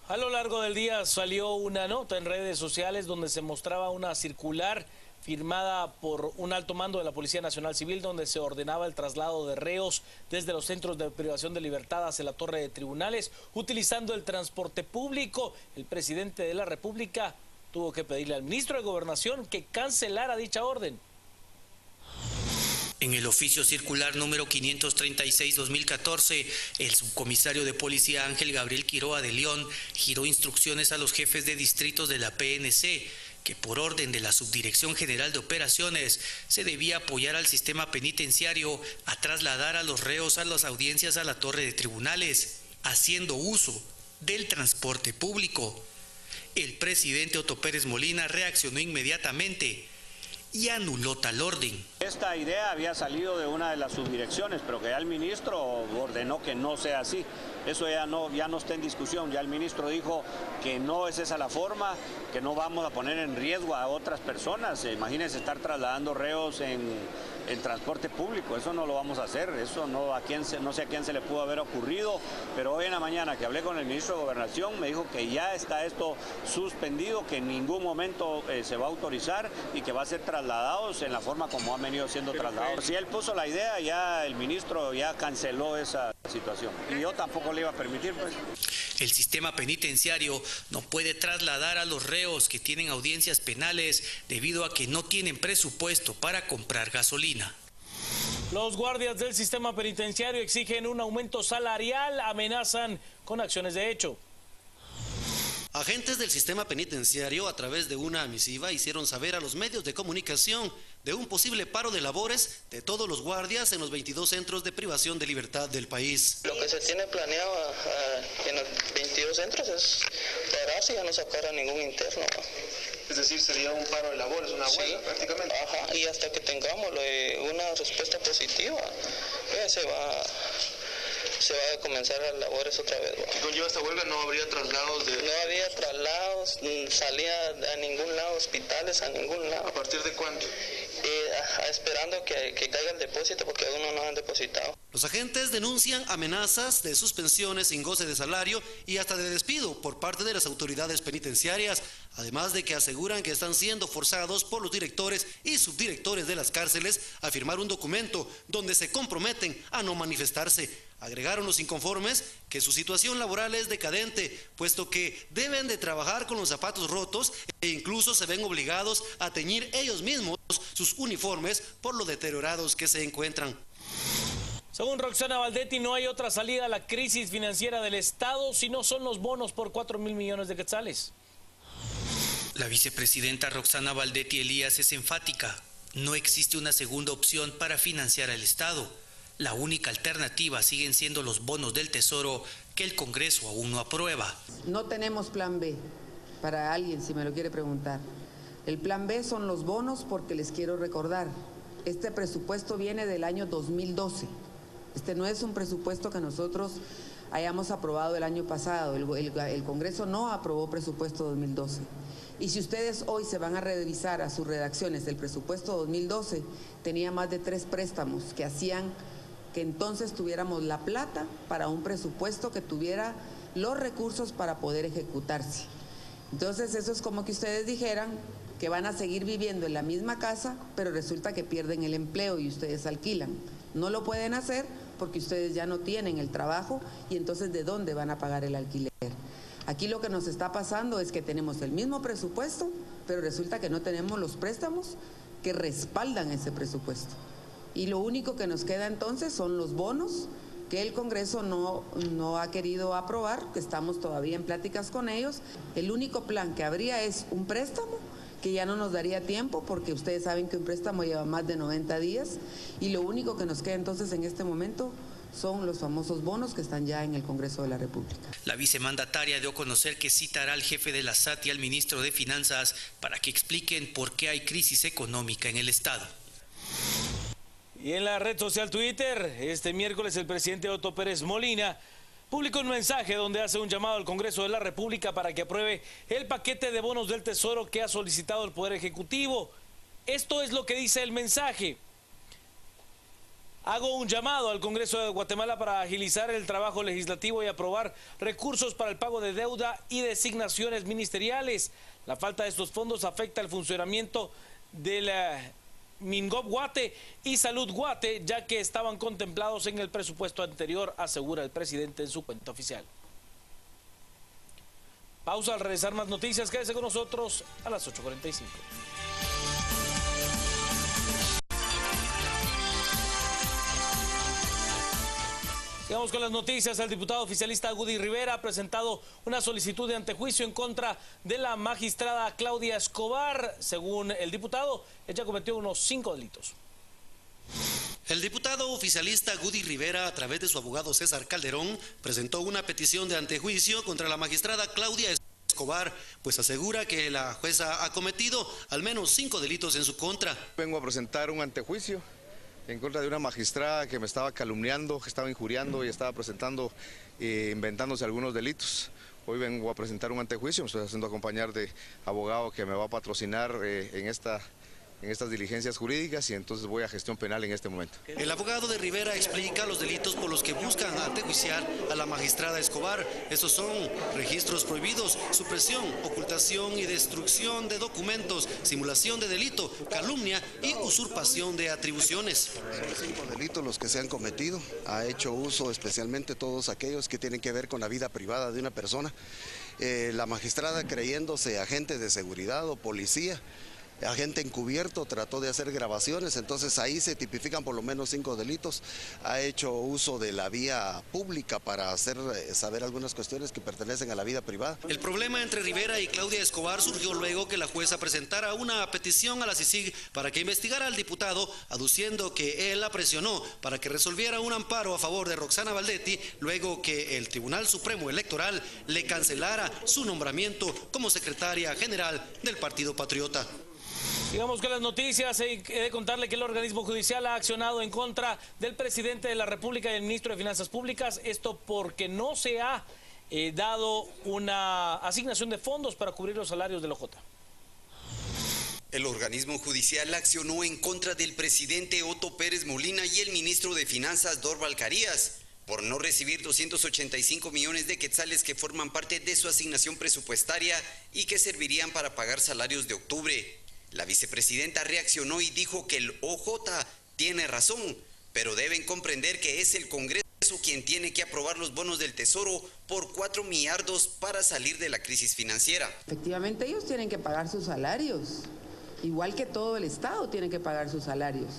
A lo largo del día salió una nota en redes sociales donde se mostraba una circular firmada por un alto mando de la Policía Nacional Civil donde se ordenaba el traslado de reos desde los centros de privación de libertad hacia la torre de tribunales utilizando el transporte público. El presidente de la República tuvo que pedirle al ministro de Gobernación que cancelara dicha orden. En el oficio circular número 536-2014, el subcomisario de policía Ángel Gabriel Quiroa de León giró instrucciones a los jefes de distritos de la PNC que por orden de la Subdirección General de Operaciones se debía apoyar al sistema penitenciario a trasladar a los reos a las audiencias a la torre de tribunales, haciendo uso del transporte público. El presidente Otto Pérez Molina reaccionó inmediatamente y anuló tal orden. Esta idea había salido de una de las subdirecciones, pero que ya el ministro ordenó que no sea así. Eso ya no está en discusión. Ya el ministro dijo que no es esa la forma, que no vamos a poner en riesgo a otras personas. Imagínense estar trasladando reos en transporte público. Eso no lo vamos a hacer. Eso no sé a quién se le pudo haber ocurrido, pero hoy en la mañana que hablé con el ministro de Gobernación me dijo que ya está esto suspendido, que en ningún momento se va a autorizar y que va a ser trasladados en la forma como han venido siendo trasladados. Si él puso la idea, ya el ministro ya canceló esa situación y yo tampoco le iba a permitir, pues. El sistema penitenciario no puede trasladar a los reos que tienen audiencias penales debido a que no tienen presupuesto para comprar gasolina. Los guardias del sistema penitenciario exigen un aumento salarial, amenazan con acciones de hecho. Agentes del sistema penitenciario, a través de una misiva, hicieron saber a los medios de comunicación de un posible paro de labores de todos los guardias en los 22 centros de privación de libertad del país. Lo que se tiene planeado en los 22 centros es parar si ya no sacar a ningún interno. Es decir, sería un paro de labores, una huelga, sí, prácticamente. Ajá, y hasta que tengamos una respuesta positiva, se va a comenzar las labores otra vez. ¿Qué conlleva esta huelga? ¿No habría traslados? No había traslados, salida a ningún lado, hospitales a ningún lado. ¿A partir de cuándo? Esperando que caiga el depósito porque aún no nos han depositado. Los agentes denuncian amenazas de suspensiones sin goce de salario y hasta de despido por parte de las autoridades penitenciarias, además de que aseguran que están siendo forzados por los directores y subdirectores de las cárceles a firmar un documento donde se comprometen a no manifestarse. Agregaron los inconformes que su situación laboral es decadente, puesto que deben de trabajar con los zapatos rotos e incluso se ven obligados a teñir ellos mismos sus uniformes por lo deteriorados que se encuentran. Según Roxana Valdetti, no hay otra salida a la crisis financiera del Estado si no son los bonos por 4.000 millones de quetzales. La vicepresidenta Roxana Valdetti Elías es enfática. No existe una segunda opción para financiar al Estado. La única alternativa siguen siendo los bonos del Tesoro que el Congreso aún no aprueba. No tenemos plan B, para alguien si me lo quiere preguntar. El plan B son los bonos porque les quiero recordar, este presupuesto viene del año 2012. Este no es un presupuesto que nosotros hayamos aprobado el año pasado. El Congreso no aprobó presupuesto 2012. Y si ustedes hoy se van a revisar a sus redacciones del presupuesto 2012, tenía más de 3 préstamos que hacían que entonces tuviéramos la plata para un presupuesto que tuviera los recursos para poder ejecutarse. Entonces eso es como que ustedes dijeran que van a seguir viviendo en la misma casa, pero resulta que pierden el empleo y ustedes alquilan. No lo pueden hacer porque ustedes ya no tienen el trabajo y entonces ¿de dónde van a pagar el alquiler? Aquí lo que nos está pasando es que tenemos el mismo presupuesto, pero resulta que no tenemos los préstamos que respaldan ese presupuesto. Y lo único que nos queda entonces son los bonos que el Congreso no ha querido aprobar, que estamos todavía en pláticas con ellos. El único plan que habría es un préstamo, que ya no nos daría tiempo, porque ustedes saben que un préstamo lleva más de 90 días, y lo único que nos queda entonces en este momento son los famosos bonos que están ya en el Congreso de la República. La vicemandataria dio a conocer que citará al jefe de la SAT y al ministro de Finanzas para que expliquen por qué hay crisis económica en el Estado. Y en la red social Twitter, este miércoles el presidente Otto Pérez Molina publicó un mensaje donde hace un llamado al Congreso de la República para que apruebe el paquete de bonos del Tesoro que ha solicitado el Poder Ejecutivo. Esto es lo que dice el mensaje. Hago un llamado al Congreso de Guatemala para agilizar el trabajo legislativo y aprobar recursos para el pago de deuda y designaciones ministeriales. La falta de estos fondos afecta el funcionamiento de la Mingop Guate y Salud Guate, ya que estaban contemplados en el presupuesto anterior, asegura el presidente en su cuenta oficial. Pausa, al regresar más noticias, quédese con nosotros a las 8:45. Sigamos con las noticias. El diputado oficialista Gudy Rivera ha presentado una solicitud de antejuicio en contra de la magistrada Claudia Escobar. Según el diputado, ella cometió unos 5 delitos. El diputado oficialista Gudy Rivera, a través de su abogado César Calderón, presentó una petición de antejuicio contra la magistrada Claudia Escobar, pues asegura que la jueza ha cometido al menos 5 delitos en su contra. Vengo a presentar un antejuicio en contra de una magistrada que me estaba calumniando, que estaba injuriando y estaba presentando, inventándose algunos delitos. Hoy vengo a presentar un antejuicio, me estoy haciendo acompañar de abogado que me va a patrocinar en estas diligencias jurídicas, y entonces voy a gestión penal en este momento. El abogado de Rivera explica los delitos por los que buscan antejuiciar a la magistrada Escobar. Estos son registros prohibidos, supresión, ocultación y destrucción de documentos, simulación de delito, calumnia y usurpación de atribuciones. Son 5 delitos los que se han cometido. Ha hecho uso especialmente todos aquellos que tienen que ver con la vida privada de una persona. La magistrada, creyéndose agente de seguridad o policía, agente encubierto, trató de hacer grabaciones, entonces ahí se tipifican por lo menos 5 delitos. Ha hecho uso de la vía pública para hacer saber algunas cuestiones que pertenecen a la vida privada. El problema entre Rivera y Claudia Escobar surgió luego que la jueza presentara una petición a la CICIG para que investigara al diputado, aduciendo que él la presionó para que resolviera un amparo a favor de Roxana Valdetti, luego que el Tribunal Supremo Electoral le cancelara su nombramiento como secretaria general del Partido Patriota. Sigamos con las noticias. He de contarle que el organismo judicial ha accionado en contra del presidente de la República y el ministro de Finanzas Públicas. Esto porque no se ha dado una asignación de fondos para cubrir los salarios del OJ. El organismo judicial accionó en contra del presidente Otto Pérez Molina y el ministro de Finanzas Dorval Carías por no recibir 285 millones de quetzales que forman parte de su asignación presupuestaria y que servirían para pagar salarios de octubre. La vicepresidenta reaccionó y dijo que el OJ tiene razón, pero deben comprender que es el Congreso quien tiene que aprobar los bonos del Tesoro por 4 millardos para salir de la crisis financiera. Efectivamente, ellos tienen que pagar sus salarios, igual que todo el Estado tiene que pagar sus salarios.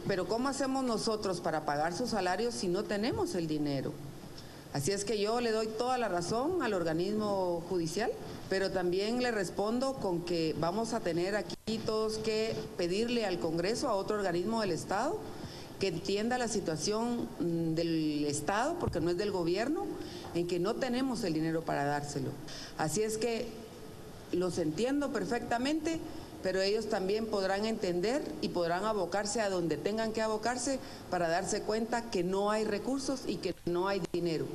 Pero ¿cómo hacemos nosotros para pagar sus salarios si no tenemos el dinero? Así es que yo le doy toda la razón al organismo judicial, pero también le respondo con que vamos a tener aquí todos que pedirle al Congreso, a otro organismo del Estado, que entienda la situación del Estado, porque no es del gobierno, en que no tenemos el dinero para dárselo. Así es que los entiendo perfectamente, pero ellos también podrán entender y podrán abocarse a donde tengan que abocarse para darse cuenta que no hay recursos y que no hay dinero.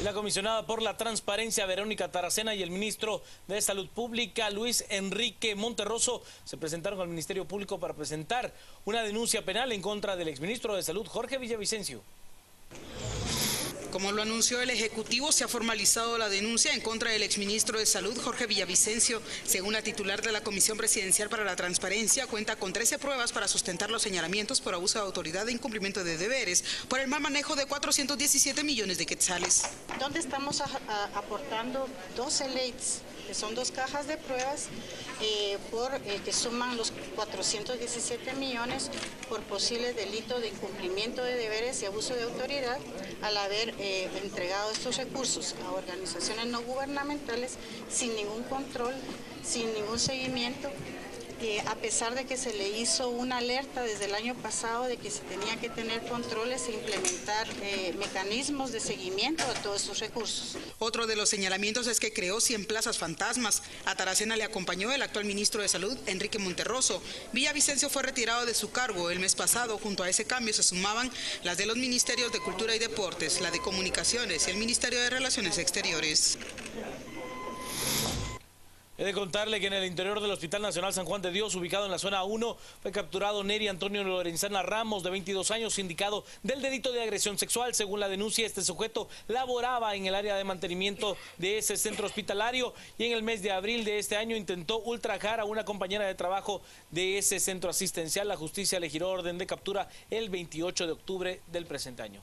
La comisionada por la transparencia Verónica Taracena y el ministro de Salud Pública Luis Enrique Monterroso se presentaron al Ministerio Público para presentar una denuncia penal en contra del exministro de Salud Jorge Villavicencio. Como lo anunció el Ejecutivo, se ha formalizado la denuncia en contra del exministro de Salud, Jorge Villavicencio. Según la titular de la Comisión Presidencial para la Transparencia, cuenta con 13 pruebas para sustentar los señalamientos por abuso de autoridad e incumplimiento de deberes por el mal manejo de 417 millones de quetzales. Donde estamos aportando 12 leyes, que son 2 cajas de pruebas, que suman los 417 millones por posible delito de incumplimiento de deberes y abuso de autoridad al haber entregado estos recursos a organizaciones no gubernamentales sin ningún control, sin ningún seguimiento, a pesar de que se le hizo una alerta desde el año pasado de que se tenía que tener controles e implementar mecanismos de seguimiento a todos estos recursos. Otro de los señalamientos es que creó 100 plazas fantasmas. A Taracena le acompañó el actual ministro de Salud, Enrique Monterroso. Villavicencio fue retirado de su cargo el mes pasado. Junto a ese cambio se sumaban las de los ministerios de Cultura y Deportes, la de Comunicaciones y el Ministerio de Relaciones Exteriores. He de contarle que en el interior del Hospital Nacional San Juan de Dios, ubicado en la zona 1, fue capturado Neri Antonio Lorenzana Ramos, de 22 años, sindicado del delito de agresión sexual. Según la denuncia, este sujeto laboraba en el área de mantenimiento de ese centro hospitalario y en el mes de abril de este año intentó ultrajar a una compañera de trabajo de ese centro asistencial. La justicia le giró orden de captura el 28 de octubre del presente año.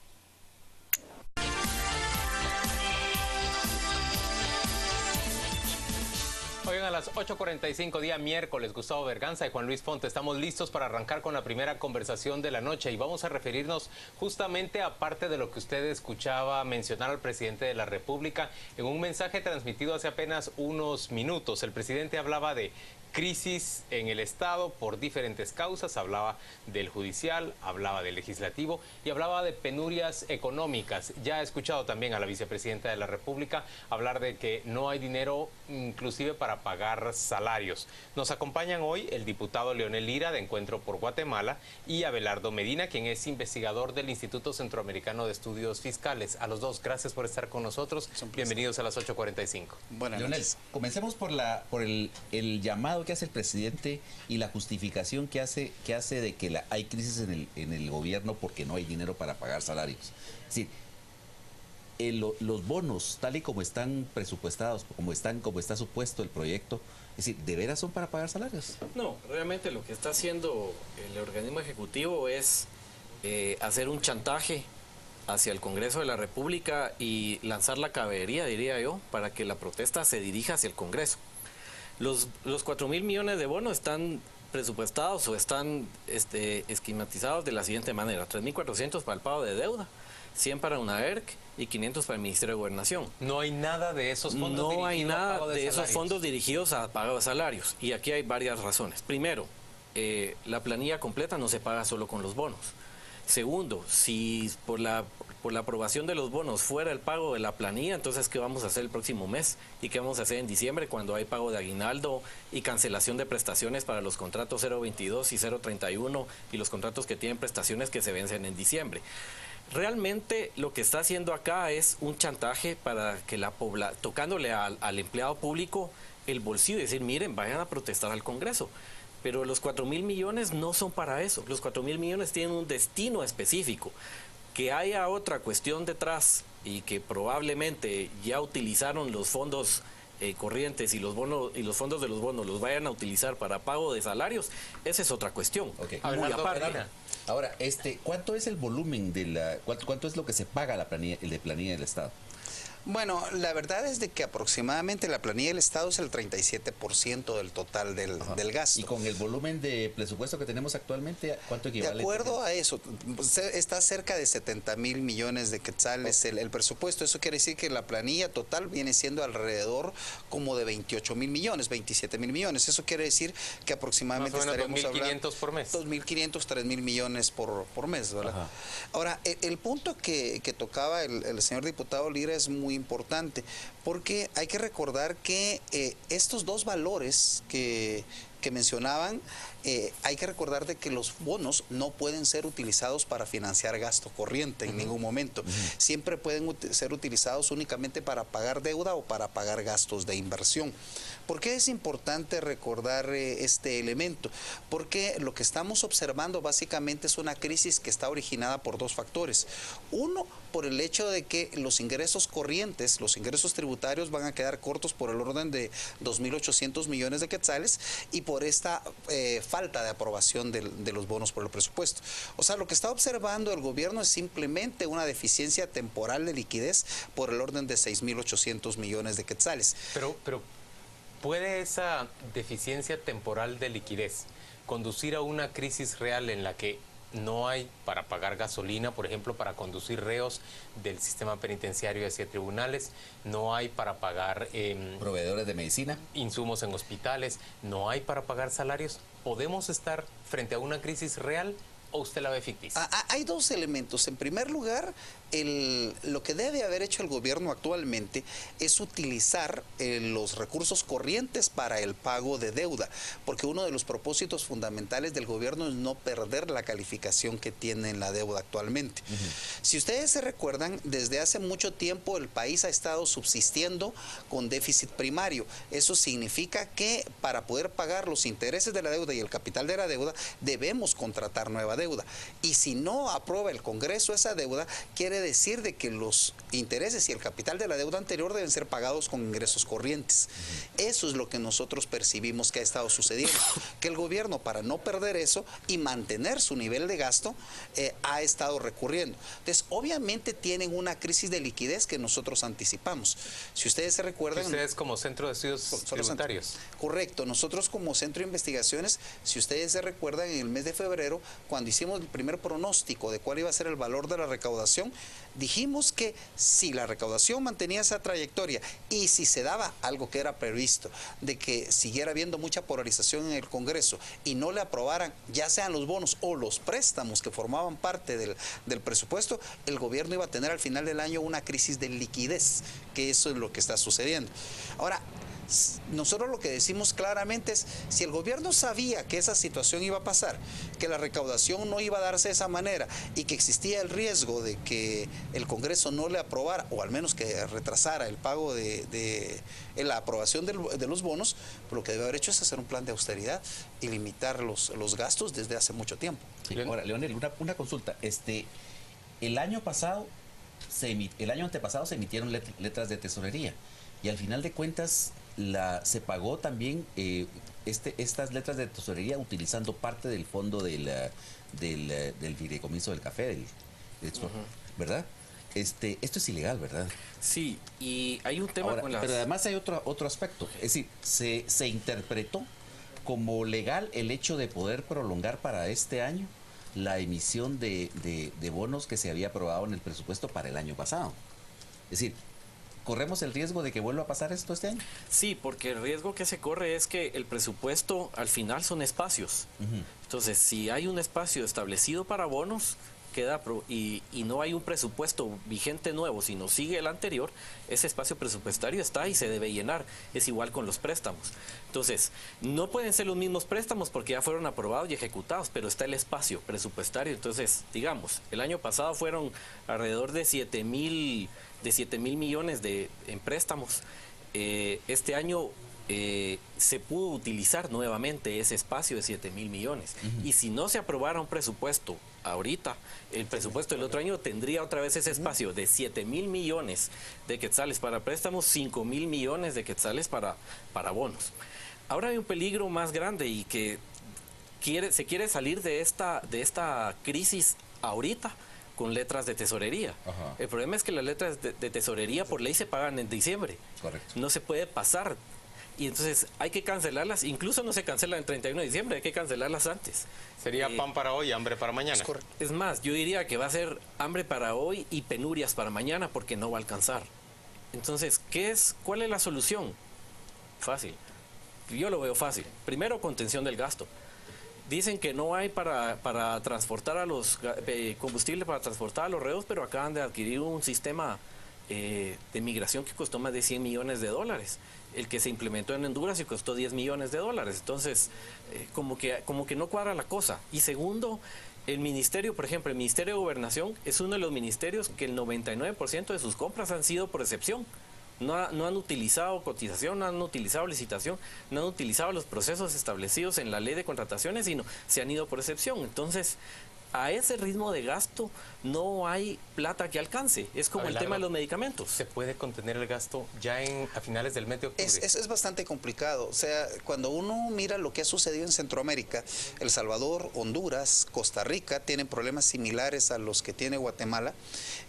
Oigan, a las 8:45, día miércoles, Gustavo Berganza y Juan Luis Fonte, estamos listos para arrancar con la primera conversación de la noche y vamos a referirnos justamente a parte de lo que usted escuchaba mencionar al presidente de la República en un mensaje transmitido hace apenas unos minutos. El presidente hablaba de crisis en el Estado por diferentes causas, hablaba del judicial, hablaba del legislativo y hablaba de penurias económicas. Ya he escuchado también a la vicepresidenta de la República hablar de que no hay dinero inclusive para pagar salarios. Nos acompañan hoy el diputado Leonel Lira, de Encuentro por Guatemala, y Abelardo Medina, quien es investigador del Instituto Centroamericano de Estudios Fiscales. A los dos, gracias por estar con nosotros. Bienvenidos a las 8:45. Bueno, Leonel, comencemos por el llamado que hace el presidente y la justificación que hace de que hay crisis en el gobierno porque no hay dinero para pagar salarios. Es decir, los bonos, tal y como están presupuestados, como está supuesto el proyecto, es decir, ¿de veras son para pagar salarios? No, realmente lo que está haciendo el organismo ejecutivo es hacer un chantaje hacia el Congreso de la República y lanzar la caballería, diría yo, para que la protesta se dirija hacia el Congreso. Los 4.000 millones de bonos están presupuestados o están esquematizados de la siguiente manera: 3.400 para el pago de deuda, 100 para una ERC y 500 para el Ministerio de Gobernación. No hay nada de esos fondos dirigidos. No hay nada de esos fondos dirigidos a pago de salarios. Y aquí hay varias razones. Primero, la planilla completa no se paga solo con los bonos. Segundo, si por la aprobación de los bonos fuera el pago de la planilla, entonces ¿qué vamos a hacer el próximo mes? ¿Y qué vamos a hacer en diciembre cuando hay pago de aguinaldo y cancelación de prestaciones para los contratos 022 y 031 y los contratos que tienen prestaciones que se vencen en diciembre? Realmente lo que está haciendo acá es un chantaje para que tocándole al empleado público el bolsillo y decir, miren, vayan a protestar al Congreso. Pero los 4.000 millones no son para eso. Los 4.000 millones tienen un destino específico. Que haya otra cuestión detrás y que probablemente ya utilizaron los fondos corrientes y los fondos de los bonos los vayan a utilizar para pago de salarios, esa es otra cuestión. Okay. Muy aparte. Ahora, ¿cuánto es el volumen cuánto es lo que se paga el de planilla del Estado? Bueno, la verdad es de que aproximadamente la planilla del Estado es el 37% del total del gasto. ¿Y con el volumen de presupuesto que tenemos actualmente, cuánto equivale? De acuerdo a eso, está cerca de 70.000 millones de quetzales el presupuesto. Eso quiere decir que la planilla total viene siendo alrededor como de 28.000 millones, 27.000 millones. Eso quiere decir que aproximadamente estaremos hablando 2.500 por mes. 2.500, 3.000 millones por mes, ¿verdad? Ajá. Ahora, el punto que tocaba el señor diputado Lira es muy importante, porque hay que recordar que estos dos valores que mencionaban, hay que recordar de que los bonos no pueden ser utilizados para financiar gasto corriente en ningún momento. Siempre pueden ser utilizados únicamente para pagar deuda o para pagar gastos de inversión. ¿Por qué es importante recordar este elemento? Porque lo que estamos observando básicamente es una crisis que está originada por dos factores. Uno, por el hecho de que los ingresos corrientes, los ingresos tributarios van a quedar cortos por el orden de 2.800 millones de quetzales y por esta falta de aprobación de los bonos por el presupuesto. O sea, lo que está observando el gobierno es simplemente una deficiencia temporal de liquidez por el orden de 6.800 millones de quetzales. Pero ¿puede esa deficiencia temporal de liquidez conducir a una crisis real en la que no hay para pagar gasolina, por ejemplo, para conducir reos del sistema penitenciario hacia tribunales, no hay para pagar proveedores de medicina, insumos en hospitales, no hay para pagar salarios? ¿Podemos estar frente a una crisis real o usted la ve ficticia? Hay dos elementos. En primer lugar, lo que debe haber hecho el gobierno actualmente es utilizar los recursos corrientes para el pago de deuda, porque uno de los propósitos fundamentales del gobierno es no perder la calificación que tiene en la deuda actualmente. Si ustedes se recuerdan, desde hace mucho tiempo el país ha estado subsistiendo con déficit primario. Eso significa que para poder pagar los intereses de la deuda y el capital de la deuda, debemos contratar nueva deuda. Y si no aprueba el Congreso esa deuda, quiere decir de que los intereses y el capital de la deuda anterior deben ser pagados con ingresos corrientes. Eso es lo que nosotros percibimos que ha estado sucediendo, que el gobierno, para no perder eso y mantener su nivel de gasto, ha estado recurriendo. Entonces, obviamente tienen una crisis de liquidez que nosotros anticipamos. Si ustedes se recuerdan... Ustedes como Centro de Estudios Tributarios. Correcto. Nosotros como Centro de Investigaciones, si ustedes se recuerdan, en el mes de febrero, cuando hicimos el primer pronóstico de cuál iba a ser el valor de la recaudación, dijimos que si la recaudación mantenía esa trayectoria y si se daba algo que era previsto, de que siguiera habiendo mucha polarización en el Congreso y no le aprobaran ya sean los bonos o los préstamos que formaban parte del presupuesto, el gobierno iba a tener al final del año una crisis de liquidez, que eso es lo que está sucediendo. Ahora, nosotros lo que decimos claramente es, si el gobierno sabía que esa situación iba a pasar, que la recaudación no iba a darse de esa manera y que existía el riesgo de que el Congreso no le aprobara, o al menos que retrasara el pago de la aprobación de los bonos, pues lo que debe haber hecho es hacer un plan de austeridad y limitar los gastos desde hace mucho tiempo. Sí. Ahora, Leonel, una consulta. El año antepasado se emitieron letras de tesorería y al final de cuentas se pagó también estas letras de tesorería utilizando parte del fondo del fideicomiso del café, del export, ¿verdad? Esto es ilegal, ¿verdad? Sí, y hay un tema con las... Pero además hay otro aspecto, es decir, se interpretó como legal el hecho de poder prolongar para este año la emisión de bonos que se había aprobado en el presupuesto para el año pasado. Es decir, ¿corremos el riesgo de que vuelva a pasar esto este año? Sí, porque el riesgo que se corre es que el presupuesto al final son espacios. Entonces, si hay un espacio establecido para bonos y no hay un presupuesto vigente nuevo, sino sigue el anterior, ese espacio presupuestario está y se debe llenar. Es igual con los préstamos. Entonces, no pueden ser los mismos préstamos porque ya fueron aprobados y ejecutados, pero está el espacio presupuestario. Entonces, digamos, el año pasado fueron alrededor de 7,000 millones en préstamos. Este año se pudo utilizar nuevamente ese espacio de 7,000 millones. Y si no se aprobara un presupuesto ahorita, el presupuesto del otro año tendría otra vez ese espacio de 7,000 millones de quetzales para préstamos, 5,000 millones de quetzales para bonos. Ahora hay un peligro más grande y que se quiere salir de esta crisis ahorita con letras de tesorería. El problema es que las letras de tesorería por ley se pagan en diciembre. Correcto. No se puede pasar. Y entonces hay que cancelarlas. Incluso no se cancelan el 31 de diciembre, hay que cancelarlas antes. Sería pan para hoy, hambre para mañana. Es más, yo diría que va a ser hambre para hoy y penurias para mañana porque no va a alcanzar. Entonces, ¿cuál es la solución? Fácil. Yo lo veo fácil. Primero, contención del gasto. Dicen que no hay para transportar a los combustible para transportar a los reos, pero acaban de adquirir un sistema de migración que costó más de $100 millones. El que se implementó en Honduras y costó $10 millones. Entonces, como que no cuadra la cosa. Y segundo, el ministerio, por ejemplo, el Ministerio de Gobernación es uno de los ministerios que el 99% de sus compras han sido por excepción. No han utilizado cotización, no han utilizado licitación, no han utilizado los procesos establecidos en la ley de contrataciones, sino se han ido por excepción. Entonces, a ese ritmo de gasto no hay plata que alcance. Es como el tema de los medicamentos. ¿Se puede contener el gasto ya a finales del mes de octubre? Es bastante complicado. O sea, cuando uno mira lo que ha sucedido en Centroamérica, El Salvador, Honduras, Costa Rica tienen problemas similares a los que tiene Guatemala.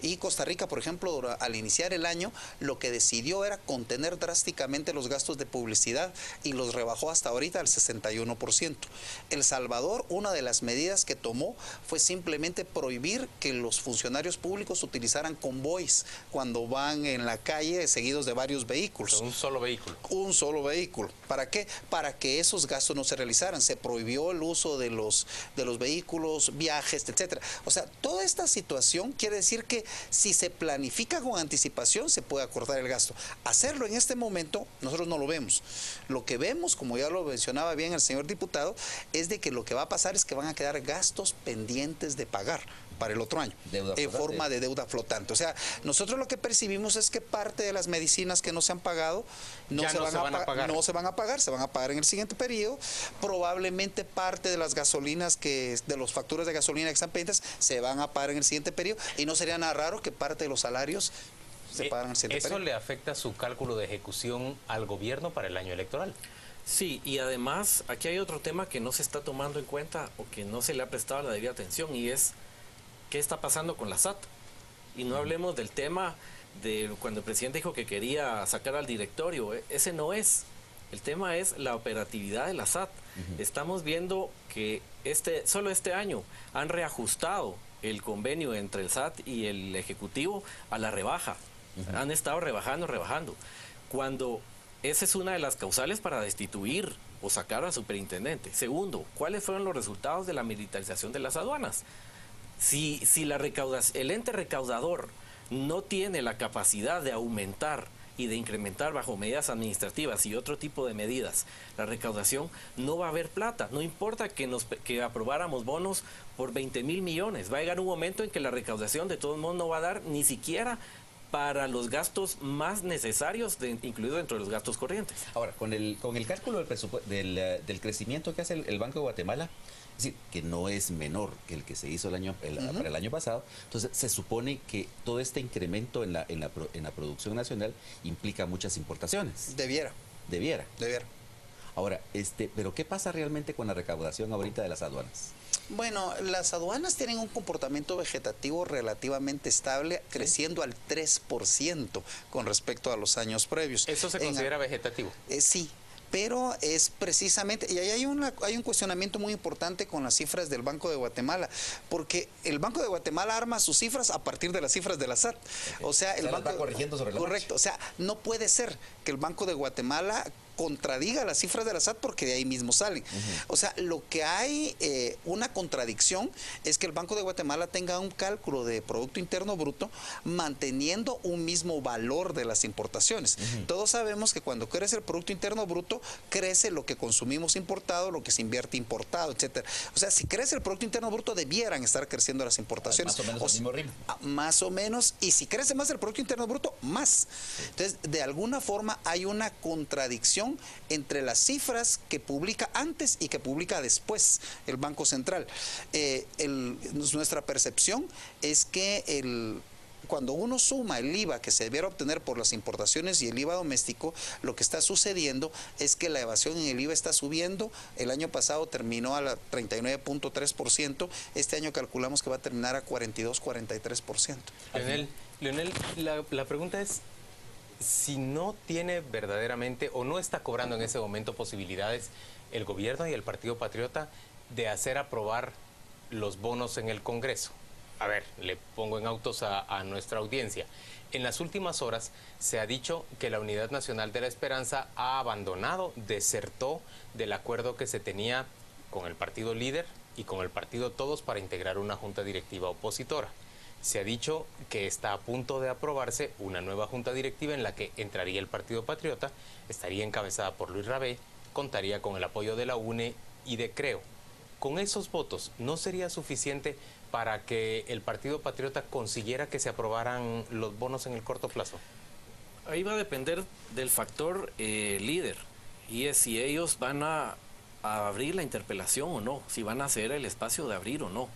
Y Costa Rica, por ejemplo, al iniciar el año, lo que decidió era contener drásticamente los gastos de publicidad y los rebajó hasta ahorita al 61%. El Salvador, una de las medidas que tomó fue fue simplemente prohibir que los funcionarios públicos utilizaran convoys cuando van en la calle seguidos de varios vehículos. Un solo vehículo. Un solo vehículo. ¿Para qué? Para que esos gastos no se realizaran. Se prohibió el uso de los vehículos, viajes, etcétera. O sea, toda esta situación quiere decir que si se planifica con anticipación se puede acortar el gasto. Hacerlo en este momento nosotros no lo vemos. Lo que vemos, como ya lo mencionaba bien el señor diputado, es de que lo que va a pasar es que van a quedar gastos pendientes de pagar para el otro año, en forma de deuda flotante. O sea, nosotros lo que percibimos es que parte de las medicinas que no se han pagado no se van a pagar, se van a pagar en el siguiente periodo. Probablemente parte de las gasolinas, de los facturas de gasolina que están pendientes, se van a pagar en el siguiente periodo, y no sería nada raro que parte de los salarios se pagan en el siguiente periodo. ¿Eso le afecta su cálculo de ejecución al gobierno para el año electoral? Sí, y además aquí hay otro tema que no se está tomando en cuenta o que no se le ha prestado la debida atención, y es qué está pasando con la SAT. Y no hablemos del tema de cuando el presidente dijo que quería sacar al directorio. Ese no es. El tema es la operatividad de la SAT. Estamos viendo que solo este año han reajustado el convenio entre el SAT y el Ejecutivo a la rebaja. Han estado rebajando. Cuando esa es una de las causales para destituir o sacar al superintendente. Segundo, ¿cuáles fueron los resultados de la militarización de las aduanas? Si el ente recaudador no tiene la capacidad de aumentar y de incrementar bajo medidas administrativas y otro tipo de medidas la recaudación, no va a haber plata. No importa que aprobáramos bonos por 20,000 millones. Va a llegar un momento en que la recaudación de todos modos no va a dar ni siquiera para los gastos más necesarios, incluido dentro de los gastos corrientes. Ahora, con el cálculo del crecimiento que hace el Banco de Guatemala, es decir, que no es menor que el que se hizo para el año pasado, entonces se supone que todo este incremento en la producción nacional implica muchas importaciones. Debiera. Ahora, pero ¿qué pasa realmente con la recaudación ahorita de las aduanas? Bueno, las aduanas tienen un comportamiento vegetativo relativamente estable, creciendo al 3% con respecto a los años previos. ¿Eso se considera vegetativo? Sí. Pero es precisamente, y ahí hay un cuestionamiento muy importante con las cifras del Banco de Guatemala, porque el Banco de Guatemala arma sus cifras a partir de las cifras de la SAT. O sea, el banco va corrigiendo sobre la marcha. Correcto, o sea, no puede ser que el Banco de Guatemala contradiga las cifras de la SAT porque de ahí mismo salen. O sea, lo que hay una contradicción es que el Banco de Guatemala tenga un cálculo de Producto Interno Bruto manteniendo un mismo valor de las importaciones. Todos sabemos que cuando crece el Producto Interno Bruto, crece lo que consumimos importado, lo que se invierte importado, etcétera. O sea, si crece el Producto Interno Bruto, debieran estar creciendo las importaciones. Más o menos al mismo ritmo. Más o menos, y si crece más el Producto Interno Bruto, más. Entonces, de alguna forma hay una contradicción entre las cifras que publica antes y que publica después el Banco Central. Nuestra percepción es que cuando uno suma el IVA que se debiera obtener por las importaciones y el IVA doméstico, lo que está sucediendo es que la evasión en el IVA está subiendo. El año pasado terminó a la 39.3%, este año calculamos que va a terminar a 42-43%. Leonel, la pregunta es, si no tiene verdaderamente o no está cobrando en ese momento posibilidades el gobierno y el Partido Patriota de hacer aprobar los bonos en el Congreso. A ver, le pongo en autos a nuestra audiencia. En las últimas horas se ha dicho que la Unidad Nacional de la Esperanza ha abandonado, desertó del acuerdo que se tenía con el partido líder y con el partido Todos para integrar una junta directiva opositora. Se ha dicho que está a punto de aprobarse una nueva junta directiva en la que entraría el Partido Patriota, estaría encabezada por Luis Rabé, contaría con el apoyo de la UNE y de Creo. ¿Con esos votos no sería suficiente para que el Partido Patriota consiguiera que se aprobaran los bonos en el corto plazo? Ahí va a depender del factor líder, y es si ellos van a abrir la interpelación o no, si van a ceder el espacio de abrir o no.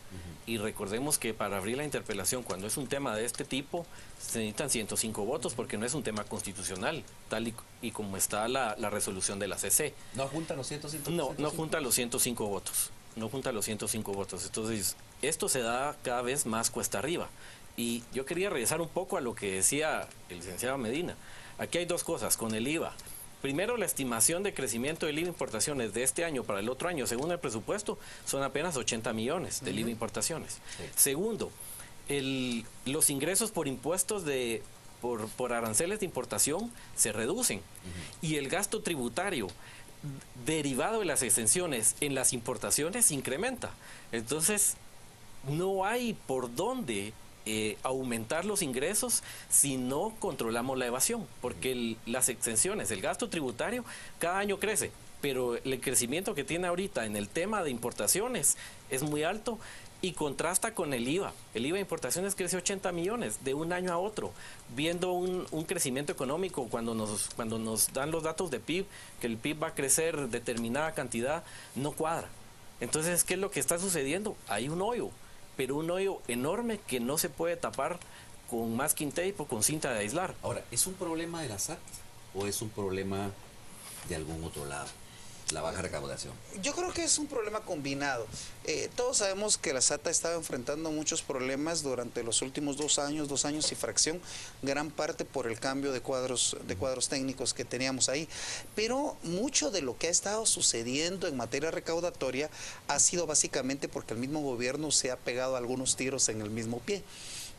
Y recordemos que para abrir la interpelación, cuando es un tema de este tipo, se necesitan 105 votos porque no es un tema constitucional, tal y como está la resolución de la CC. ¿No juntan los 105? No juntan los 105 votos. No juntan los 105 votos. Entonces, esto se da cada vez más cuesta arriba. Y yo quería regresar un poco a lo que decía el licenciado Medina. Aquí hay dos cosas. Con el IVA, Primero, la estimación de crecimiento del IVA importaciones de este año para el otro año, según el presupuesto, son apenas 80 millones del IVA importaciones. Sí. Segundo, los ingresos por impuestos por aranceles de importación se reducen. Y el gasto tributario derivado de las exenciones en las importaciones se incrementa. Entonces, no hay por dónde aumentar los ingresos si no controlamos la evasión, porque las exenciones, el gasto tributario cada año crece, pero el crecimiento que tiene ahorita en el tema de importaciones es muy alto y contrasta con el IVA. El IVA de importaciones crece 80 millones de un año a otro, viendo un crecimiento económico cuando nos dan los datos de PIB, que el PIB va a crecer determinada cantidad, no cuadra. Entonces, ¿qué es lo que está sucediendo? Hay un hoyo, pero un hoyo enorme que no se puede tapar con masking tape o con cinta de aislar. Ahora, ¿es un problema de la SAT o es un problema de algún otro lado? La baja recaudación. Yo creo que es un problema combinado. Todos sabemos que la SAT ha estado enfrentando muchos problemas durante los últimos 2 años y fracción, gran parte por el cambio de cuadros técnicos que teníamos ahí. Pero mucho de lo que ha estado sucediendo en materia recaudatoria ha sido básicamente porque el mismo gobierno se ha pegado algunos tiros en el mismo pie.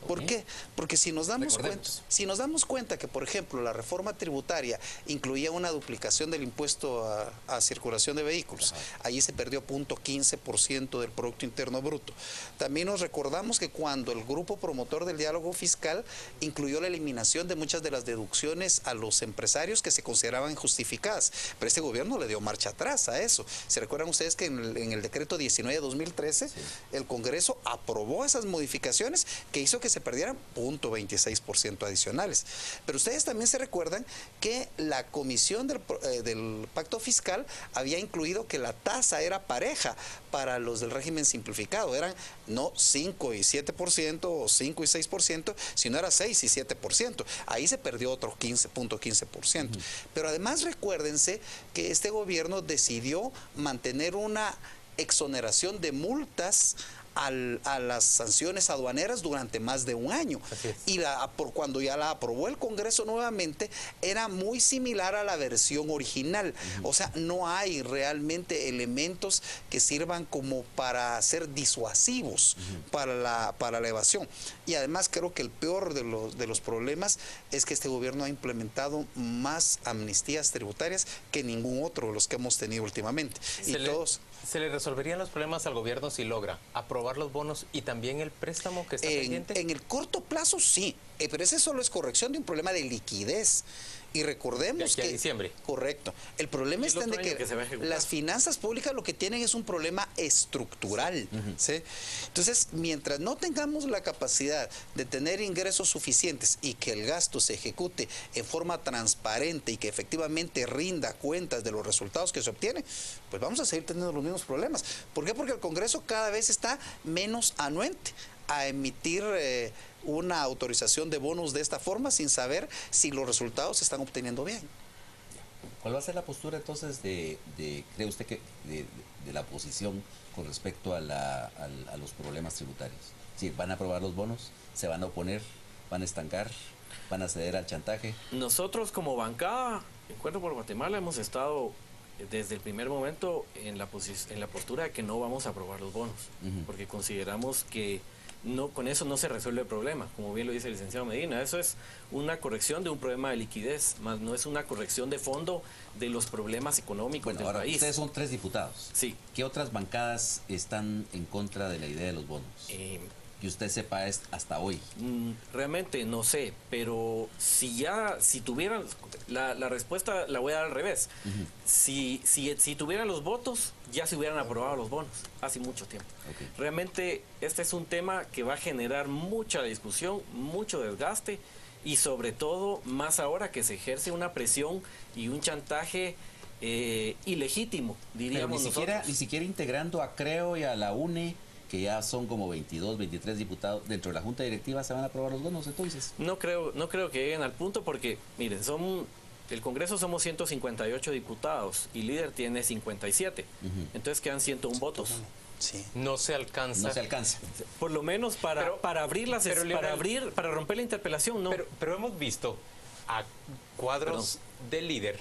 ¿Por qué? Porque si nos damos cuenta que, por ejemplo, la reforma tributaria incluía una duplicación del impuesto a circulación de vehículos, allí se perdió 0.15% del Producto Interno Bruto. También nos recordamos que cuando el grupo promotor del diálogo fiscal incluyó la eliminación de muchas de las deducciones a los empresarios que se consideraban injustificadas, pero este gobierno le dio marcha atrás a eso. ¿Se recuerdan ustedes que en el decreto 19 de 2013 el Congreso aprobó esas modificaciones que hizo que se perdieran 0.26% adicionales? Pero ustedes también se recuerdan que la comisión del pacto fiscal había incluido que la tasa era pareja para los del régimen simplificado, eran no 5 y 7% o 5 y 6%, sino era 6 y 7%. Ahí se perdió otro 15.15%. Pero además recuérdense que este gobierno decidió mantener una exoneración de multas a las sanciones aduaneras durante más de un año. Y cuando ya la aprobó el Congreso nuevamente, era muy similar a la versión original. O sea, no hay realmente elementos que sirvan como para ser disuasivos para la evasión. Y además creo que el peor de los problemas es que este gobierno ha implementado más amnistías tributarias que ningún otro de los que hemos tenido últimamente. ¿Se le resolverían los problemas al gobierno si logra aprobar los bonos y también el préstamo que está pendiente? En el corto plazo sí, pero ese solo es corrección de un problema de liquidez. Y recordemos que... diciembre. Correcto. El problema está en que las finanzas públicas lo que tienen es un problema estructural. ¿Sí? Entonces, mientras no tengamos la capacidad de tener ingresos suficientes y que el gasto se ejecute en forma transparente y que efectivamente rinda cuentas de los resultados que se obtienen, pues vamos a seguir teniendo los mismos problemas. ¿Por qué? Porque el Congreso cada vez está menos anuente a emitir una autorización de bonos de esta forma sin saber si los resultados se están obteniendo bien. ¿Cuál va a ser la postura entonces cree usted que de la oposición con respecto a los problemas tributarios? ¿Sí, van a aprobar los bonos? ¿Se van a oponer? ¿Van a estancar? ¿Van a ceder al chantaje? Nosotros como bancada, Encuentro por Guatemala, hemos estado desde el primer momento en la postura de que no vamos a aprobar los bonos, porque consideramos que con eso no se resuelve el problema, como bien lo dice el licenciado Medina. Eso es una corrección de un problema de liquidez, más no es una corrección de fondo de los problemas económicos del país. Ustedes son 3 diputados. Sí. ¿Qué otras bancadas están en contra de la idea de los bonos? Que usted sepa hasta hoy. Realmente no sé, pero si tuvieran, la respuesta la voy a dar al revés. Si tuvieran los votos, ya se hubieran aprobado los bonos hace mucho tiempo. Realmente este es un tema que va a generar mucha discusión, mucho desgaste y sobre todo más ahora que se ejerce una presión y un chantaje ilegítimo, diríamos nosotros. Ni siquiera integrando a CREO y a la UNE, que ya son como 22, 23 diputados dentro de la Junta Directiva, ¿se van a aprobar los bonos entonces? No creo que lleguen al punto porque, miren, el Congreso somos 158 diputados y líder tiene 57. Entonces quedan 101 votos. Sí. No se alcanza. No se alcanza. Por lo menos para romper la interpelación, no. Pero hemos visto a cuadros de líder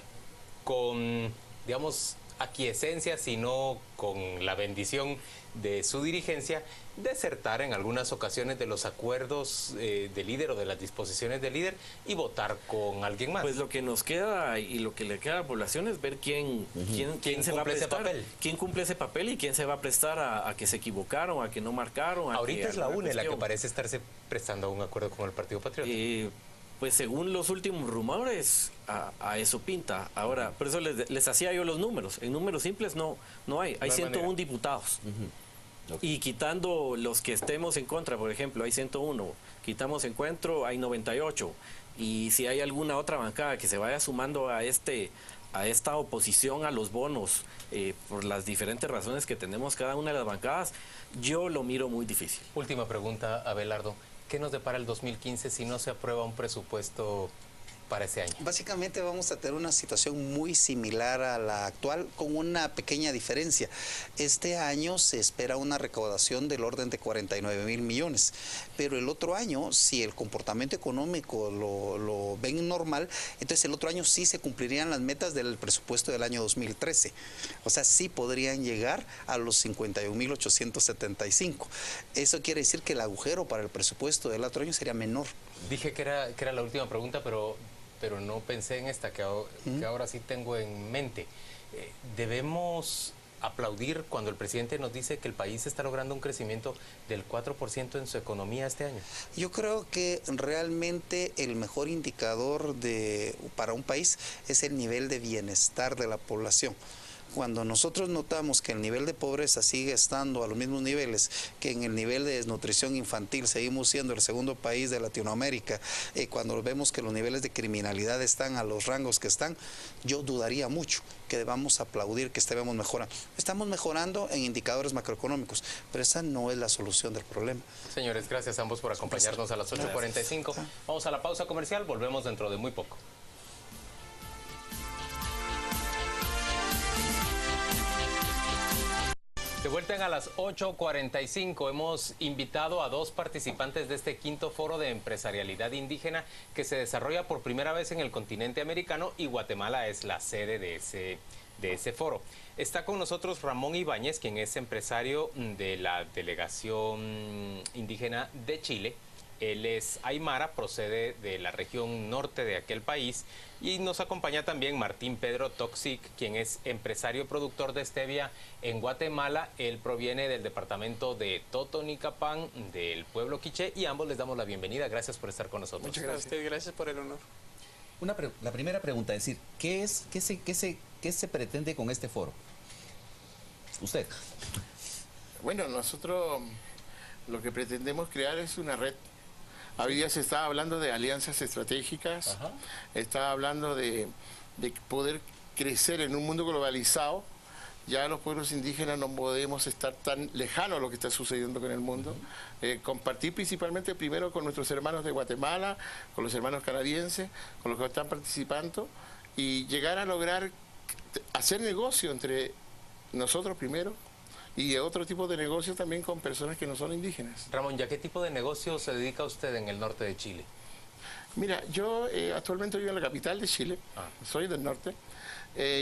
con, digamos, aquiescencia, sino con la bendición de su dirigencia, desertar en algunas ocasiones de los acuerdos del líder o de las disposiciones del líder y votar con alguien más. Pues lo que nos queda y lo que le queda a la población es ver quién se va a prestar, quién cumple ese papel y quién se va a prestar a que se equivocaron, a que no marcaron. Ahorita es la UNE la que parece estarse prestando a un acuerdo con el Partido Patriota. Pues según los últimos rumores, a eso pinta. Ahora, por eso les hacía yo los números. En números simples no hay. Hay 101 diputados. Y quitando los que estemos en contra, por ejemplo, hay 101. Quitamos encuentro, hay 98. Y si hay alguna otra bancada que se vaya sumando a esta oposición a los bonos, por las diferentes razones que tenemos cada una de las bancadas, yo lo miro muy difícil. Última pregunta, Abelardo. ¿Qué nos depara el 2015 si no se aprueba un presupuesto para ese año? Básicamente vamos a tener una situación muy similar a la actual, con una pequeña diferencia. Este año se espera una recaudación del orden de 49.000 millones, pero el otro año, si el comportamiento económico lo ven normal, entonces el otro año sí se cumplirían las metas del presupuesto del año 2013. O sea, sí podrían llegar a los 51.875. Eso quiere decir que el agujero para el presupuesto del otro año sería menor. Dije que era la última pregunta, pero no pensé en esta que ahora sí tengo en mente. Debemos aplaudir cuando el presidente nos dice que el país está logrando un crecimiento del 4% en su economía este año. Yo creo que realmente el mejor indicador para un país es el nivel de bienestar de la población. Cuando nosotros notamos que el nivel de pobreza sigue estando a los mismos niveles que en el nivel de desnutrición infantil, seguimos siendo el segundo país de Latinoamérica, cuando vemos que los niveles de criminalidad están a los rangos que están, yo dudaría mucho que debamos aplaudir que estemos mejorando. Estamos mejorando en indicadores macroeconómicos, pero esa no es la solución del problema. Señores, gracias a ambos por acompañarnos a las 8:45. Vamos a la pausa comercial, volvemos dentro de muy poco. De vuelta a las 8:45, hemos invitado a dos participantes de este quinto foro de empresarialidad indígena que se desarrolla por primera vez en el continente americano y Guatemala es la sede de ese foro. Está con nosotros Ramón Ibáñez, quien es empresario de la delegación indígena de Chile. Él es aymara, procede de la región norte de aquel país y nos acompaña también Martín Pedro Toxic, quien es empresario productor de stevia en Guatemala. Él proviene del departamento de Totonicapán, del pueblo quiché, y ambos les damos la bienvenida. Gracias por estar con nosotros. Muchas gracias. Gracias por el honor. La primera pregunta es decir, ¿qué se pretende con este foro? Usted. Bueno, nosotros lo que pretendemos crear es una red. Hoy día se está hablando de alianzas estratégicas, está hablando de poder crecer en un mundo globalizado. Ya los pueblos indígenas no podemos estar tan lejanos a lo que está sucediendo con el mundo. Compartir principalmente primero con nuestros hermanos de Guatemala, con los hermanos canadienses, con los que están participando, y llegar a lograr hacer negocio entre nosotros primero, y otro tipo de negocios también con personas que no son indígenas. Ramón, ¿ya qué tipo de negocio se dedica usted en el norte de Chile? Mira, yo actualmente vivo en la capital de Chile, soy del norte.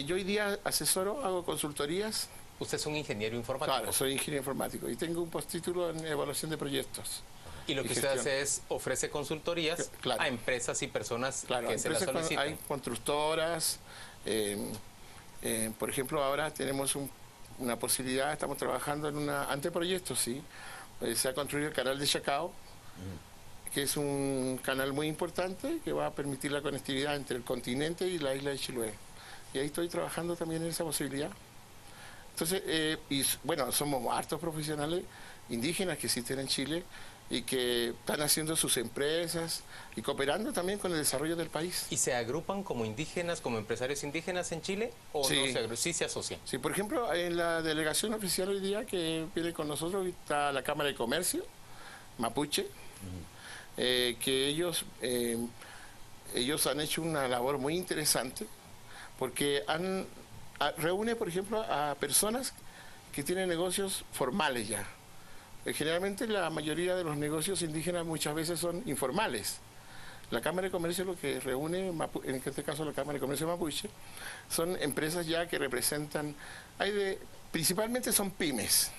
Yo hoy día asesoro, hago consultorías. ¿Usted es un ingeniero informático? Claro, soy ingeniero informático y tengo un postítulo en evaluación de proyectos. Y lo que usted hace es ofrece consultorías a empresas y personas que se las solicitan. Hay constructoras, por ejemplo, ahora tenemos una posibilidad, estamos trabajando en un anteproyecto, sí. Se ha construido el canal de Chacao, que es un canal muy importante que va a permitir la conectividad entre el continente y la isla de Chiloé. Y ahí estoy trabajando también en esa posibilidad. Entonces, bueno, somos hartos profesionales indígenas que existen en Chile y que están haciendo sus empresas y cooperando también con el desarrollo del país. ¿Y se agrupan como indígenas, como empresarios indígenas en Chile o sí. No se agrupan? Sí se asocian. Sí, por ejemplo, en la delegación oficial hoy día que viene con nosotros está la Cámara de Comercio, Mapuche, que ellos han hecho una labor muy interesante porque reúne, por ejemplo, a personas que tienen negocios formales ya. Generalmente la mayoría de los negocios indígenas muchas veces son informales. La Cámara de Comercio lo que reúne, en este caso la Cámara de Comercio Mapuche, son empresas ya que representan, principalmente son pymes.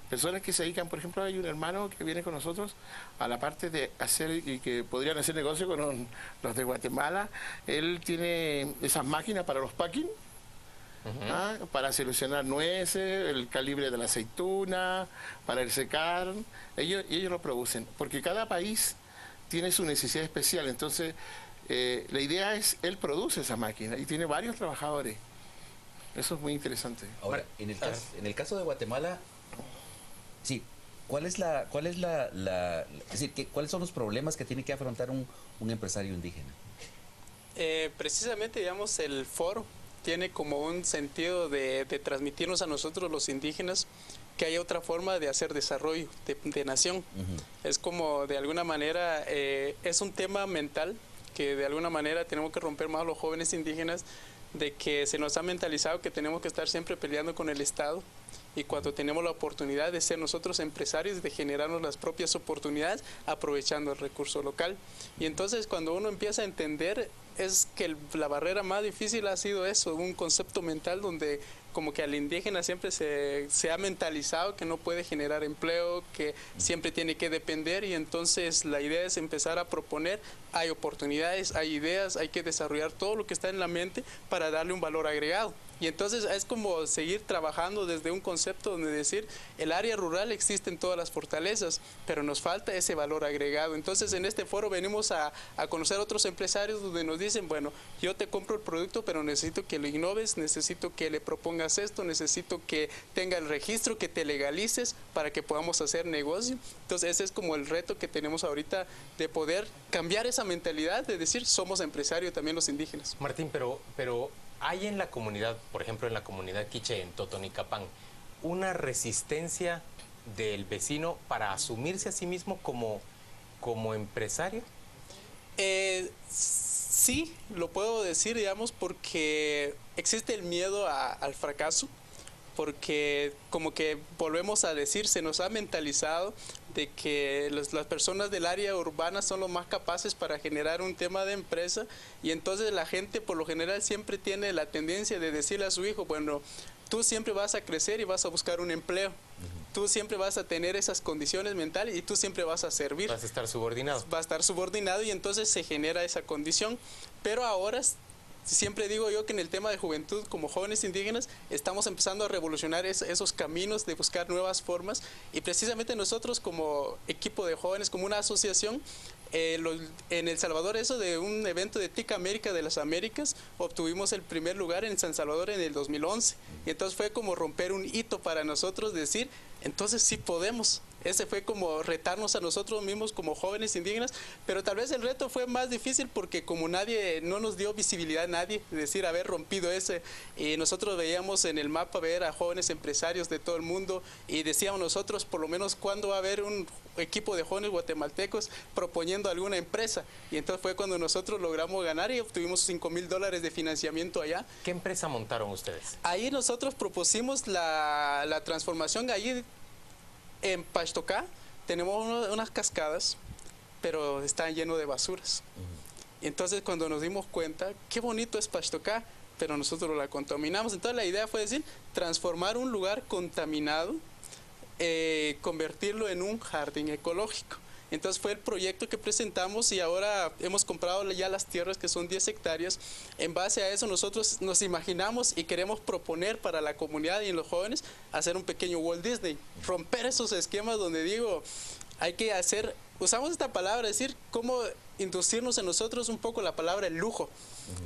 Personas que se dedican, por ejemplo, hay un hermano que viene con nosotros a la parte de hacer y que podrían hacer negocio con los de Guatemala. Él tiene esas máquinas para los packing, para seleccionar nueces, el calibre de la aceituna, para el secar. Ellos lo producen, porque cada país tiene su necesidad especial. Entonces, la idea es, él produce esa máquina y tiene varios trabajadores. Eso es muy interesante. Ahora, en el caso de Guatemala, sí, ¿cuáles son los problemas que tiene que afrontar un empresario indígena? Precisamente, digamos, el foro tiene como un sentido de transmitirnos a nosotros los indígenas que hay otra forma de hacer desarrollo de nación. Es como, de alguna manera, es un tema mental que de alguna manera tenemos que romper más los jóvenes indígenas, de que se nos ha mentalizado que tenemos que estar siempre peleando con el Estado, y cuando tenemos la oportunidad de ser nosotros empresarios, de generarnos las propias oportunidades aprovechando el recurso local. Y entonces cuando uno empieza a entender, es que la barrera más difícil ha sido eso, un concepto mental donde como que al indígena siempre se ha mentalizado que no puede generar empleo, que siempre tiene que depender, y entonces la idea es empezar a proponer, hay oportunidades, hay ideas, hay que desarrollar todo lo que está en la mente para darle un valor agregado. Y entonces es como seguir trabajando desde un concepto donde decir, el área rural existen todas las fortalezas, pero nos falta ese valor agregado. Entonces en este foro venimos a conocer otros empresarios donde nos dicen, bueno, yo te compro el producto, pero necesito que lo innoves, necesito que le propongas esto, necesito que tenga el registro, que te legalices para que podamos hacer negocio. Entonces ese es como el reto que tenemos ahorita, de poder cambiar esa mentalidad de decir, somos empresarios también los indígenas. Martín, pero hay en la comunidad, por ejemplo en la comunidad quiche en Totonicapán, una resistencia del vecino para asumirse a sí mismo como empresario. Sí, lo puedo decir, digamos, porque existe el miedo al fracaso, porque como que volvemos a decir, se nos ha mentalizado de que las personas del área urbana son los más capaces para generar un tema de empresa, y entonces la gente por lo general siempre tiene la tendencia de decirle a su hijo, bueno, tú siempre vas a crecer y vas a buscar un empleo, tú siempre vas a tener esas condiciones mentales y tú siempre vas a servir. Vas a estar subordinado. Va a estar subordinado, y entonces se genera esa condición. Pero ahora, siempre digo yo que en el tema de juventud, como jóvenes indígenas, estamos empezando a revolucionar esos caminos de buscar nuevas formas, y precisamente nosotros como equipo de jóvenes, como una asociación, en El Salvador, eso de un evento de TIC América de las Américas, obtuvimos el primer lugar en San Salvador en el 2011, y entonces fue como romper un hito para nosotros, decir, entonces sí podemos. Ese fue como retarnos a nosotros mismos como jóvenes indígenas, pero tal vez el reto fue más difícil porque como no nos dio visibilidad nadie, es decir, haber rompido ese, y nosotros veíamos en el mapa ver a jóvenes empresarios de todo el mundo, y decíamos nosotros, por lo menos, ¿cuándo va a haber un equipo de jóvenes guatemaltecos proponiendo alguna empresa? Y entonces fue cuando nosotros logramos ganar y obtuvimos $5,000 de financiamiento allá. ¿Qué empresa montaron ustedes? Ahí nosotros propusimos la transformación. Allí en Paxtocá tenemos unas cascadas, pero están llenos de basuras. Y entonces cuando nos dimos cuenta, qué bonito es Paxtocá, pero nosotros la contaminamos. Entonces la idea fue decir, transformar un lugar contaminado, convertirlo en un jardín ecológico. Entonces fue el proyecto que presentamos, y ahora hemos comprado ya las tierras, que son 10 hectáreas. En base a eso nosotros nos imaginamos y queremos proponer para la comunidad y en los jóvenes hacer un pequeño Walt Disney, romper esos esquemas donde digo, hay que hacer, usamos esta palabra, decir, cómo inducirnos en nosotros un poco la palabra el lujo.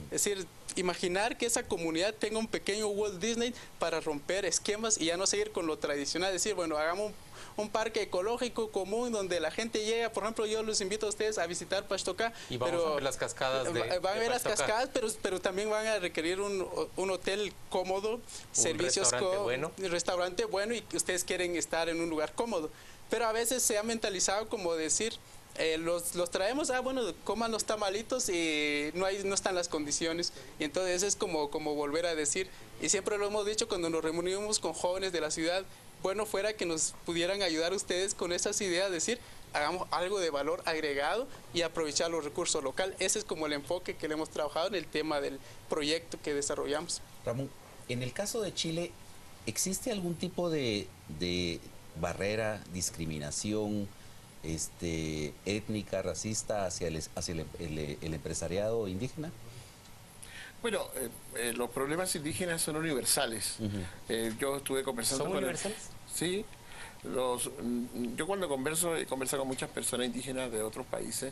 Es decir, imaginar que esa comunidad tenga un pequeño Walt Disney para romper esquemas y ya no seguir con lo tradicional, decir, bueno, hagamos un parque ecológico común donde la gente llega. Por ejemplo, yo los invito a ustedes a visitar Paxtocá. Y vamos a ver las cascadas van a ver las cascadas, pero también van a requerir un hotel cómodo, servicios un restaurante bueno, y ustedes quieren estar en un lugar cómodo. Pero a veces se ha mentalizado como decir, los traemos, bueno, coman los tamalitos y no están las condiciones. Y entonces es como volver a decir, y siempre lo hemos dicho cuando nos reunimos con jóvenes de la ciudad, bueno fuera que nos pudieran ayudar ustedes con esas ideas, decir, hagamos algo de valor agregado y aprovechar los recursos locales. Ese es como el enfoque que le hemos trabajado en el tema del proyecto que desarrollamos. Ramón, en el caso de Chile, ¿existe algún tipo de barrera, discriminación étnica, racista hacia el empresariado indígena? Bueno, los problemas indígenas son universales. Yo estuve conversando ¿Son universales? Sí. Yo cuando he conversado con muchas personas indígenas de otros países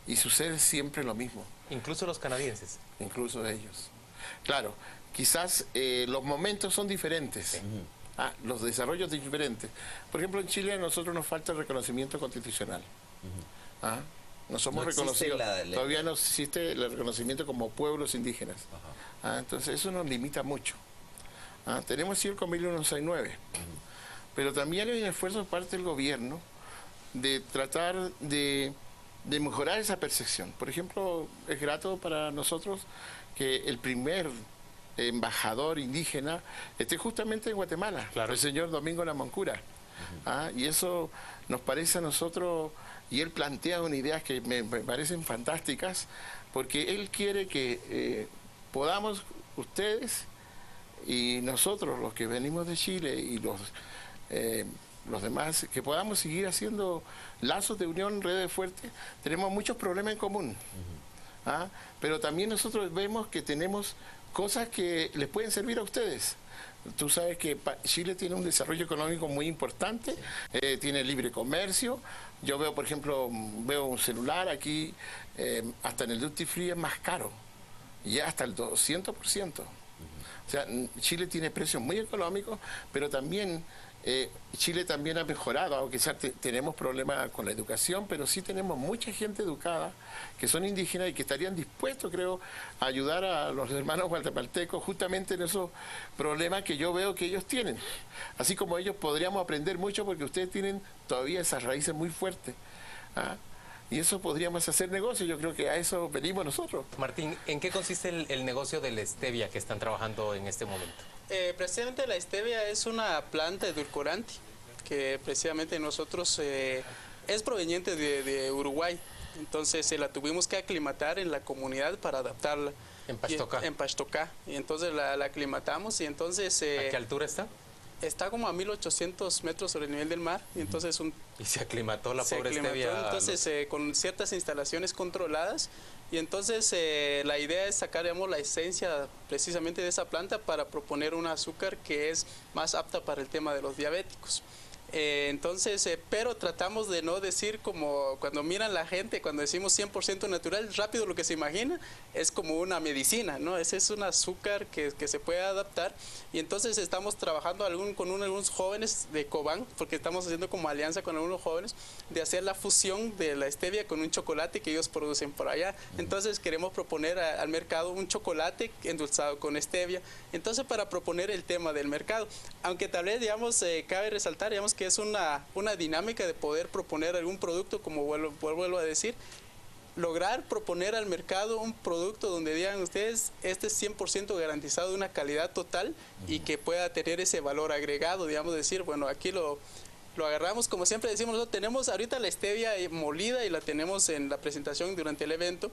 y sucede siempre lo mismo. ¿Incluso los canadienses? Incluso ellos. Claro, quizás los momentos son diferentes. Los desarrollos diferentes. Por ejemplo, en Chile a nosotros nos falta el reconocimiento constitucional. No somos reconocidos. Todavía no existe el reconocimiento como pueblos indígenas. Entonces eso nos limita mucho. Tenemos sí el Convenio 169. Pero también hay un esfuerzo por parte del gobierno de tratar de mejorar esa percepción. Por ejemplo, es grato para nosotros que el primer embajador indígena esté justamente en Guatemala, el señor Domingo Lamoncura. Y eso nos parece a nosotros, y él plantea unas ideas que me parecen fantásticas, porque él quiere que podamos, ustedes y nosotros, los que venimos de Chile y los demás, que podamos seguir haciendo lazos de unión, redes fuertes. Tenemos muchos problemas en común, pero también nosotros vemos que tenemos cosas que les pueden servir a ustedes. Tú sabes que Chile tiene un desarrollo económico muy importante, tiene libre comercio. Yo veo, por ejemplo, un celular aquí, hasta en el duty free es más caro, ya hasta el 200%. O sea, Chile tiene precios muy económicos, pero también Chile también ha mejorado, aunque quizás tenemos problemas con la educación, pero sí tenemos mucha gente educada que son indígenas y que estarían dispuestos, creo, a ayudar a los hermanos guatemaltecos justamente en esos problemas que yo veo que ellos tienen. Así como ellos podríamos aprender mucho porque ustedes tienen todavía esas raíces muy fuertes. Y eso podríamos hacer negocio, yo creo que a eso venimos nosotros. Martín, ¿en qué consiste el negocio de la stevia que están trabajando en este momento? Precisamente la stevia es una planta edulcorante que precisamente nosotros es proveniente de Uruguay. Entonces la tuvimos que aclimatar en la comunidad para adaptarla. En Paxtocá. En Paxtocá. Y entonces la aclimatamos y entonces... ¿A qué altura está? Está como a 1800 metros sobre el nivel del mar. Y entonces y se aclimató la pobre stevia. Entonces con ciertas instalaciones controladas. Y entonces la idea es sacar, digamos, la esencia precisamente de esa planta para proponer un azúcar que es más apta para el tema de los diabéticos. Pero tratamos de no decir como cuando miran la gente, cuando decimos 100% natural, rápido lo que se imagina es como una medicina, ¿no? Ese es un azúcar que se puede adaptar y entonces estamos trabajando con algunos jóvenes de Cobán, porque estamos haciendo como alianza con algunos jóvenes, de hacer la fusión de la stevia con un chocolate que ellos producen por allá. Entonces queremos proponer al mercado un chocolate endulzado con stevia, entonces para proponer el tema del mercado, aunque tal vez, digamos, cabe resaltar, digamos, que es una dinámica de poder proponer algún producto, como vuelvo a decir, lograr proponer al mercado un producto donde digan ustedes, este es 100% garantizado de una calidad total y que pueda tener ese valor agregado, digamos, decir, bueno, aquí lo agarramos, como siempre decimos, nosotros tenemos ahorita la stevia molida y la tenemos en la presentación durante el evento,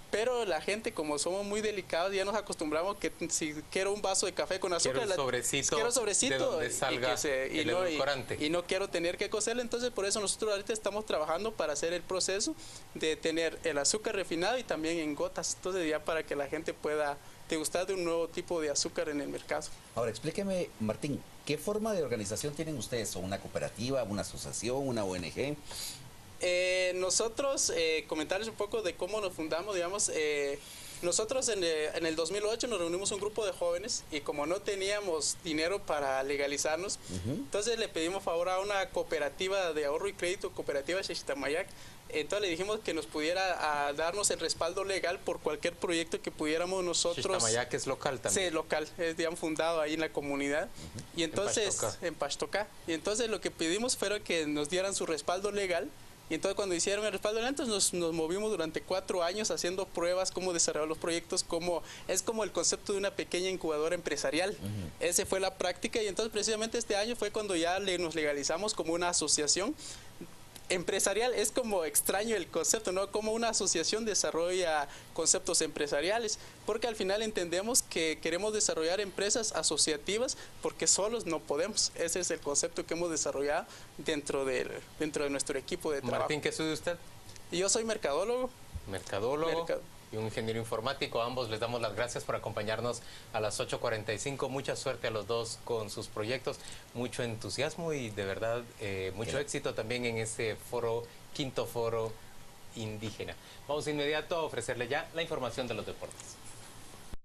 pero la gente, como somos muy delicados, ya nos acostumbramos que si quiero un vaso de café con azúcar, quiero sobrecito de donde salga el edulcorante. Y no quiero tener que cocerlo, entonces por eso nosotros ahorita estamos trabajando para hacer el proceso de tener el azúcar refinado y también en gotas, entonces ya para que la gente pueda degustar de un nuevo tipo de azúcar en el mercado. Ahora, explíqueme, Martín, ¿qué forma de organización tienen ustedes? ¿O una cooperativa, una asociación, una ONG? Nosotros, comentarles un poco de cómo nos fundamos, digamos, nosotros en el 2008 nos reunimos un grupo de jóvenes y como no teníamos dinero para legalizarnos, entonces le pedimos favor a una cooperativa de ahorro y crédito, cooperativa Xextamayac. Entonces le dijimos que nos pudiera darnos el respaldo legal por cualquier proyecto que pudiéramos nosotros. Xextamayac es local también. Sí, local, es, digamos, fundado ahí en la comunidad. Y entonces, en Paxtocá. Y entonces lo que pedimos fue que nos dieran su respaldo legal. Y entonces cuando hicieron el respaldo legal, entonces nos movimos durante 4 años haciendo pruebas, cómo desarrollar los proyectos, es como el concepto de una pequeña incubadora empresarial. Esa fue la práctica y entonces precisamente este año fue cuando ya nos legalizamos como una asociación. empresarial es como extraño el concepto, ¿no? Como una asociación desarrolla conceptos empresariales, porque al final entendemos que queremos desarrollar empresas asociativas porque solos no podemos. Ese es el concepto que hemos desarrollado dentro de nuestro equipo de trabajo. Martín, ¿qué estudia usted? Yo soy mercadólogo. Mercadólogo. Y un ingeniero informático. A ambos les damos las gracias por acompañarnos a las 8:45. Mucha suerte a los dos con sus proyectos, mucho entusiasmo y de verdad mucho éxito también en este foro, quinto foro indígena. Vamos de inmediato a ofrecerle ya la información de los deportes.